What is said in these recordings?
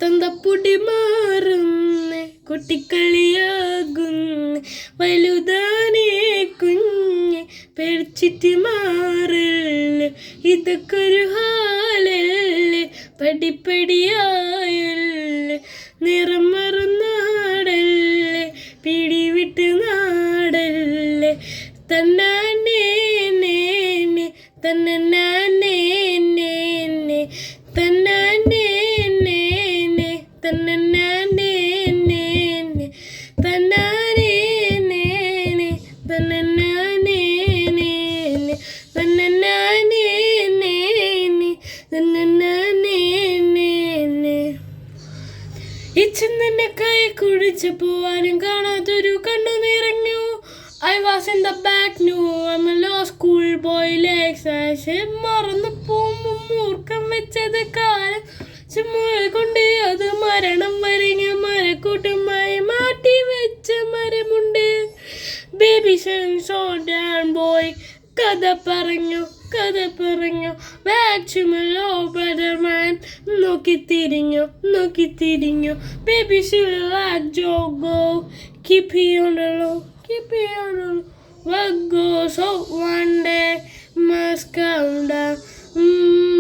തന്തപ്പൊടി മാറുന്നേ കുട്ടിക്കളിയാകുന്നേ വലുതാനേ കുഞ്ഞെ പേടിച്ചിട്ട് മാറല്ലേ ഇതൊക്കെ ഒരു ഹാലല്ലേ പടിപ്പടിയായല്ലേ നിറം മറുനാടല്ലേ പിടിവിട്ട് നാടല്ലേ തന്നാനേ നേനെ തന്നാനേ നേനെ തന്നാനേ നേനെ തന്നാനേ നേനെ തന്നാനേ നേനെ തന്നാനേ നേനെ തന്നാനേ നേനെ തന്നാനേ നേനെ ഈ ചന്ദന കൈ കുടിച്ചപ്പോ ആരും കാണാത്തൊരു കണ്ണു നിറഞ്ഞു. I was in the back new I'm a low school boy legs മറന്നു പോകുമ്പോ മൂർക്കം വെച്ചത് കാലം ചുമ്മുഴ കൊണ്ട് അത് മരണം വരങ്ങ മരക്കൂട്ടമായി മാറ്റി വെച്ച മരമുണ്ട്. ബേബി സോഡാൻ ബോയ് കഥ പറഞ്ഞു back to my low brother man നോക്കി തിരിഞ്ഞു baby like Jogo keep it on the low what goes up one day must come down.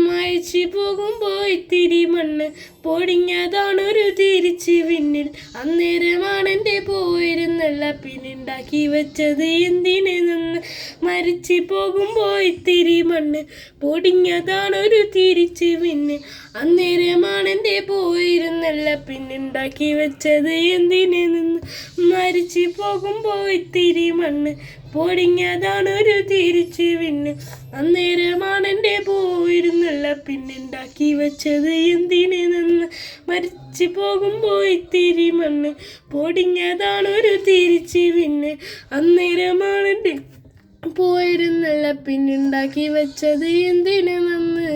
മയച്ചു പോകുമ്പോൾ ഇത്തിരി മണ്ണ് പൊടിഞ്ഞതാണൊരു തിരിച്ച് പിന്നിൽ അന്നേരമാണ് എൻ്റെ പോയിരുന്നല്ല പിന്നുണ്ടാക്കി വെച്ചത് എന്തിനെ നിന്ന്. മരിച്ചു പോകുമ്പോൾ ഇത്തിരി മണ്ണ് പൊടിഞ്ഞതാണൊരു തിരിച്ച് പിന്നിൽ അന്നേരമാണ് എൻ്റെ പോയിരുന്നല്ല പിന്നുണ്ടാക്കി വെച്ചത് എന്തിനെ നിന്ന്. മരിച്ചു പോകുമ്പോൾ ഇത്തിരി മണ്ണ് പൊടിഞ്ഞതാണൊരു തിരിച്ച് പിന്ന് അന്നേരമാണ് എൻ്റെ പോയിരുന്നല്ല പിന്നുണ്ടാക്കി വെച്ചത് എന്തിനെ നിന്ന്. മരിച്ചു പോകുമ്പോൾ ഇത്തിരി മണ്ണ് പൊടിഞ്ഞതാണൊരു തിരിച്ച് പിന്നെ അന്നേരമാണ് എൻ്റെ പോയിരുന്നല്ല പിന്നുണ്ടാക്കി വെച്ചത് എന്തിനെ നിന്ന്.